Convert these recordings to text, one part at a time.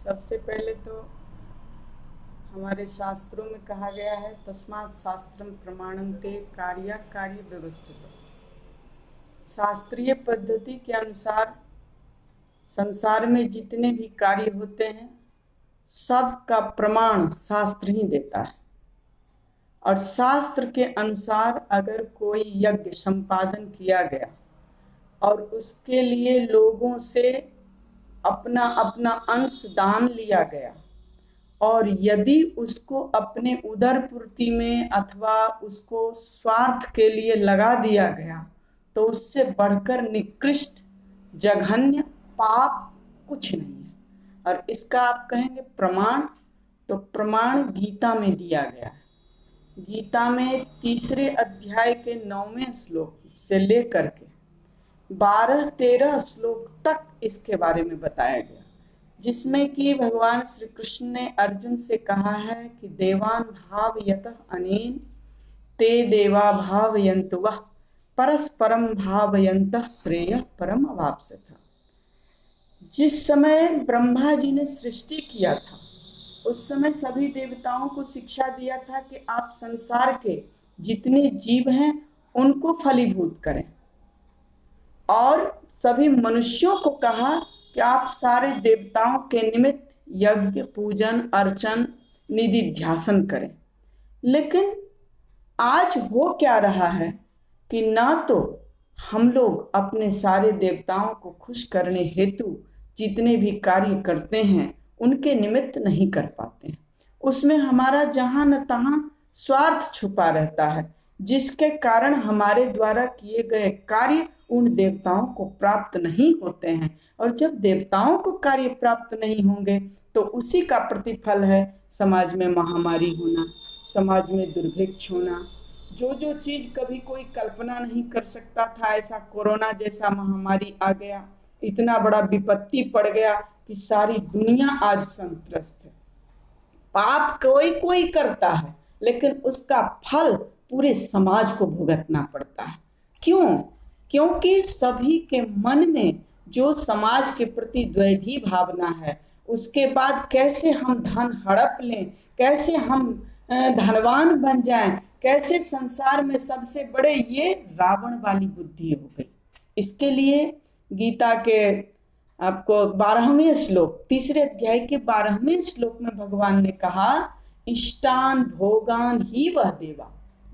सबसे पहले तो हमारे शास्त्रों में कहा गया है तस्मात् शास्त्रम प्रमाणं ते कार्य व्यवस्थित। शास्त्रीय पद्धति के अनुसार संसार में जितने भी कार्य होते हैं सब का प्रमाण शास्त्र ही देता है। और शास्त्र के अनुसार अगर कोई यज्ञ संपादन किया गया और उसके लिए लोगों से अपना अपना अंश दान लिया गया और यदि उसको अपने उदर पूर्ति में अथवा उसको स्वार्थ के लिए लगा दिया गया तो उससे बढ़कर निकृष्ट जघन्य पाप कुछ नहीं है। और इसका आप कहेंगे प्रमाण, तो प्रमाण गीता में दिया गया है। गीता में 3 अध्याय के 9वें श्लोक से लेकर के 12-13 श्लोक तक इसके बारे में बताया गया, जिसमें कि भगवान श्री कृष्ण ने अर्जुन से कहा है कि देवान भावयतः अनेन ते देवा भावयन्तु वः परस्परम भावयन्तः श्रेयः परम अवाप्स्यथ। जिस समय ब्रह्मा जी ने सृष्टि किया था उस समय सभी देवताओं को शिक्षा दिया था कि आप संसार के जितने जीव हैं उनको फलीभूत करें, और सभी मनुष्यों को कहा कि आप सारे देवताओं के निमित्त यज्ञ पूजन अर्चन निधि ध्यासन करें। लेकिन आज हो क्या रहा है कि ना तो हम लोग अपने सारे देवताओं को खुश करने हेतु जितने भी कार्य करते हैं उनके निमित्त नहीं कर पाते हैं। उसमें हमारा जहां न तहां स्वार्थ छुपा रहता है, जिसके कारण हमारे द्वारा किए गए कार्य उन देवताओं को प्राप्त नहीं होते हैं। और जब देवताओं को कार्य प्राप्त नहीं होंगे तो उसी का प्रतिफल है समाज में महामारी होना, समाज में दुर्भिक्ष होना। जो जो चीज कभी कोई कल्पना नहीं कर सकता था, ऐसा कोरोना जैसा महामारी आ गया, इतना बड़ा विपत्ति पड़ गया कि सारी दुनिया आज संत्रस्त है। पाप कोई कोई करता है लेकिन उसका फल पूरे समाज को भुगतना पड़ता है। क्यों? क्योंकि सभी के मन में जो समाज के प्रति द्वैधी भावना है, उसके बाद कैसे हम धन हड़प लें, कैसे हम धनवान बन जाएं, कैसे संसार में सबसे बड़े, ये रावण वाली बुद्धि हो गई। इसके लिए गीता के आपको 12वें श्लोक 3 अध्याय के 12वें श्लोक में भगवान ने कहा, इष्टान भोगान ही वह देवा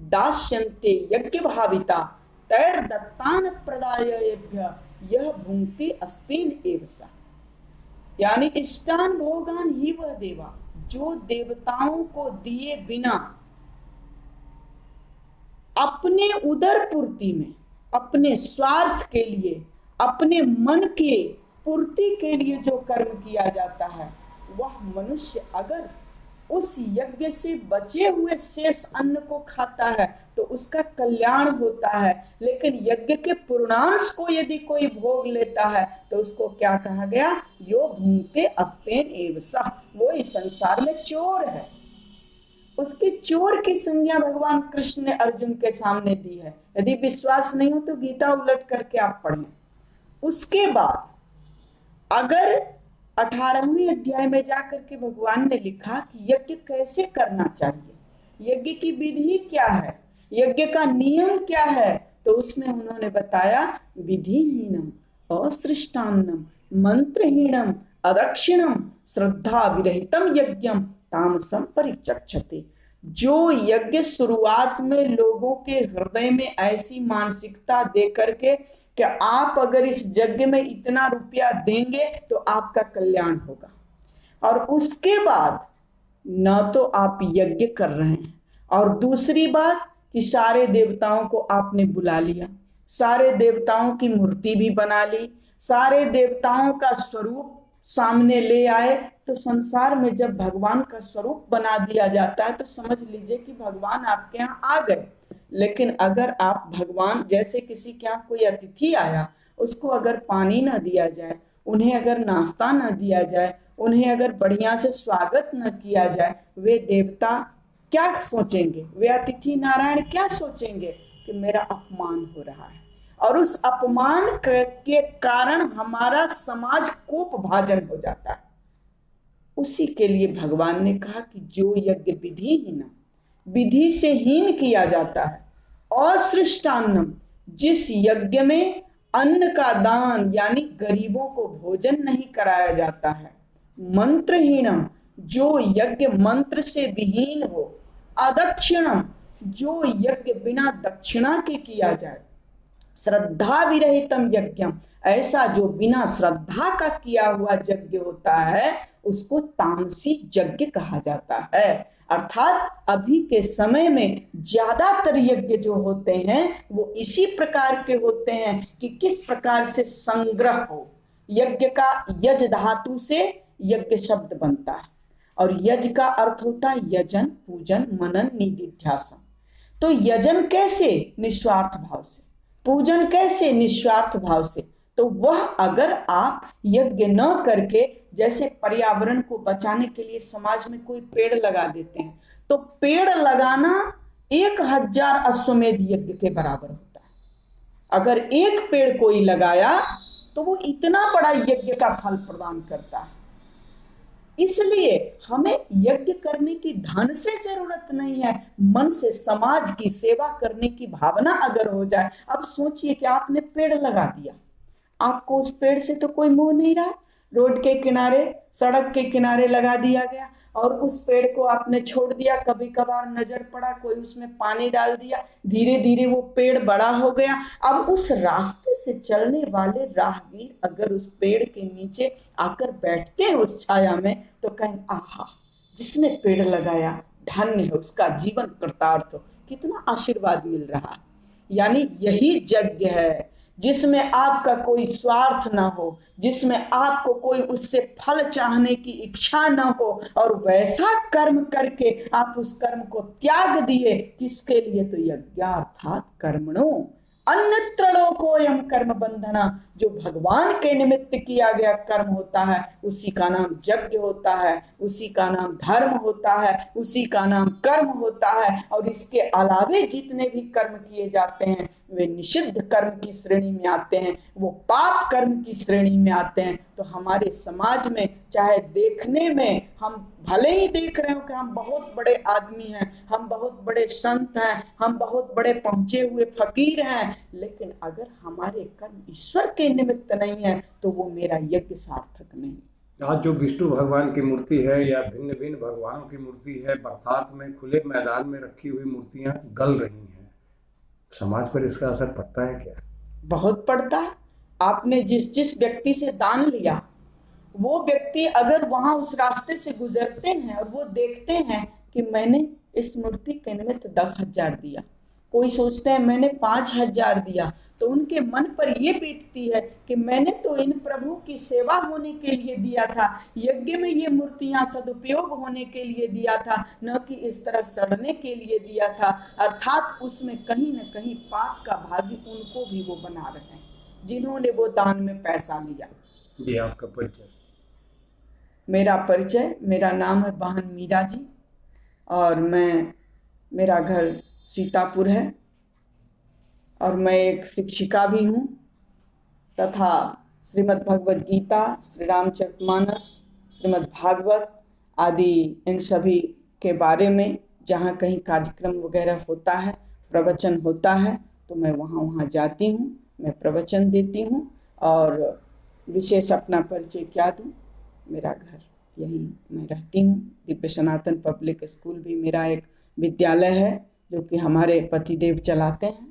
दास्यन्ते यज्ञ भाविता तैर दत्तान प्रदायेभ्य यह भुंक्ति अस्मिन् एव सा। यानी इष्टान भोगान ही वह देवा, जो देवताओं को दिए बिना अपने उदर पूर्ति में, अपने स्वार्थ के लिए, अपने मन के पूर्ति के लिए जो कर्म किया जाता है, वह मनुष्य अगर उस यज्ञ से बचे हुए शेष अन्न को खाता है तो उसका कल्याण होता है। लेकिन यज्ञ के पूर्णांश को यदि कोई भोग लेता है तो उसको क्या कहा गया, यो भुंक्ते अस्मिन् एव सः, वो इस संसार में चोर है। उसकी चोर की संज्ञा भगवान कृष्ण ने अर्जुन के सामने दी है। यदि विश्वास नहीं हो तो गीता उलट करके आप पढ़ें। उसके बाद अगर 18वें अध्याय में जाकर के भगवान ने लिखा कि यज्ञ कैसे करना चाहिए, यज्ञ की विधि क्या है, यज्ञ का नियम क्या है, तो उसमें उन्होंने बताया विधिहीनम असृष्टान्नम मंत्रहीनम अदक्षिणम श्रद्धा विरहितम यज्ञम तामसम परिचक्षते। जो यज्ञ शुरुआत में लोगों के हृदय में ऐसी मानसिकता दे करके कि आप अगर इस यज्ञ में इतना रुपया देंगे तो आपका कल्याण होगा, और उसके बाद न तो आप यज्ञ कर रहे हैं, और दूसरी बात कि सारे देवताओं को आपने बुला लिया, सारे देवताओं की मूर्ति भी बना ली, सारे देवताओं का स्वरूप सामने ले आए। तो संसार में जब भगवान का स्वरूप बना दिया जाता है तो समझ लीजिए कि भगवान आपके यहाँ आ गए। लेकिन अगर आप भगवान जैसे किसी के यहाँ कोई अतिथि आया, उसको अगर पानी ना दिया जाए, उन्हें अगर नाश्ता ना दिया जाए, उन्हें अगर बढ़िया से स्वागत न किया जाए, वे देवता क्या सोचेंगे, वे अतिथि नारायण क्या सोचेंगे कि मेरा अपमान हो रहा है। और उस अपमान के कारण हमारा समाज कोप भाजन हो जाता है। उसी के लिए भगवान ने कहा कि जो यज्ञ विधिहीन, विधि से हीन किया जाता है, असृष्टान्नम, जिस यज्ञ में अन्न का दान यानी गरीबों को भोजन नहीं कराया जाता है, मंत्रहीनम, जो यज्ञ मंत्र से विहीन हो, अदक्षिणम, जो यज्ञ बिना दक्षिणा के किया जाए, श्रद्धा विरहितम यज्ञम, ऐसा जो बिना श्रद्धा का किया हुआ यज्ञ होता है उसको तामसी यज्ञ कहा जाता है। अर्थात अभी के समय में ज्यादातर यज्ञ जो होते हैं वो इसी प्रकार के होते हैं कि किस प्रकार से संग्रह हो। यज्ञ का यज धातु से यज्ञ शब्द बनता है और यज का अर्थ होता है यजन, पूजन, मनन, निधिध्यासन। तो यजन कैसे? निस्वार्थ भाव से। पूजन कैसे? निस्वार्थ भाव से। तो वह अगर आप यज्ञ न करके, जैसे पर्यावरण को बचाने के लिए समाज में कोई पेड़ लगा देते हैं, तो पेड़ लगाना 1000 अश्वमेध यज्ञ के बराबर होता है। अगर एक पेड़ कोई लगाया तो वो इतना बड़ा यज्ञ का फल प्रदान करता है। इसलिए हमें यज्ञ करने की धन से जरूरत नहीं है, मन से समाज की सेवा करने की भावना अगर हो जाए। अब सोचिए कि आपने पेड़ लगा दिया, आपको उस पेड़ से तो कोई मोह नहीं रहा, रोड के किनारे, सड़क के किनारे लगा दिया गया और उस पेड़ को आपने छोड़ दिया, कभी कभार नजर पड़ा, कोई उसमें पानी डाल दिया, धीरे धीरे वो पेड़ बड़ा हो गया। अब उस रास्ते से चलने वाले राहगीर अगर उस पेड़ के नीचे आकर बैठते हैं उस छाया में, तो कहें आहा, जिसने पेड़ लगाया धन्य है, उसका जीवन कृतार्थ हो, कितना आशीर्वाद मिल रहा है। यानी यही यज्ञ है जिसमें आपका कोई स्वार्थ ना हो, जिसमें आपको कोई उससे फल चाहने की इच्छा ना हो, और वैसा कर्म करके आप उस कर्म को त्याग दिए। किसके लिए? तो यज्ञार्थात कर्मणो अन्यत्र लोकोयम कर्म बंधना, जो भगवान के निमित्त किया गया कर्म होता है उसी का नाम यज्ञ होता है, उसी का नाम धर्म होता है, उसी का नाम कर्म होता है। और इसके अलावे जितने भी कर्म किए जाते हैं वे निषिद्ध कर्म की श्रेणी में आते हैं, वो पाप कर्म की श्रेणी में आते हैं। तो हमारे समाज में चाहे देखने में हम भले ही देख रहे हो कि हम बहुत बड़े आदमी हैं, हम बहुत बड़े संत हैं, हम बहुत बड़े पहुंचे हुए फकीर हैं, लेकिन अगर हमारे कर्म ईश्वर के निमित्त नहीं है तो वो मेरा यज्ञ सार्थक नहीं। आज जो विष्णु भगवान की मूर्ति है या भिन्न भिन्न भगवानों की मूर्ति है, बरसात में खुले मैदान में रखी हुई मूर्तियां गल रही हैं, समाज पर इसका असर पड़ता है क्या? बहुत पड़ता है। आपने जिस जिस व्यक्ति से दान लिया, वो व्यक्ति अगर वहां उस रास्ते से गुजरते हैं और वो देखते हैं कि मैंने इस मूर्ति के निमित्त 10,000 दिया, कोई सोचते हैं मैंने 5,000 दिया, तो उनके मन पर ये बीतती है कि मैंने तो इन प्रभु की सेवा होने के लिए दिया था, यज्ञ में ये मूर्तियां सदुपयोग होने के लिए दिया था, न कि इस तरह सड़ने के लिए दिया था। अर्थात उसमें कहीं न कहीं पाप का भागी उनको भी वो बना रहे हैं जिन्होंने वो दान में पैसा लिया। जी, आपका परिचय? मेरा परिचय, मेरा नाम है बहन मीरा जी और मेरा घर सीतापुर है और मैं एक शिक्षिका भी हूँ तथा श्रीमद् भगवद गीता, श्री रामचरितमानस, श्रीमद् भागवत आदि इन सभी के बारे में जहाँ कहीं कार्यक्रम वगैरह होता है, प्रवचन होता है, तो मैं वहाँ जाती हूँ, मैं प्रवचन देती हूँ। और विशेष अपना परिचय क्या दूँ, मेरा घर यही, मैं रहती हूँ। दिव्य सनातन पब्लिक स्कूल भी मेरा एक विद्यालय है जो कि हमारे पतिदेव चलाते हैं।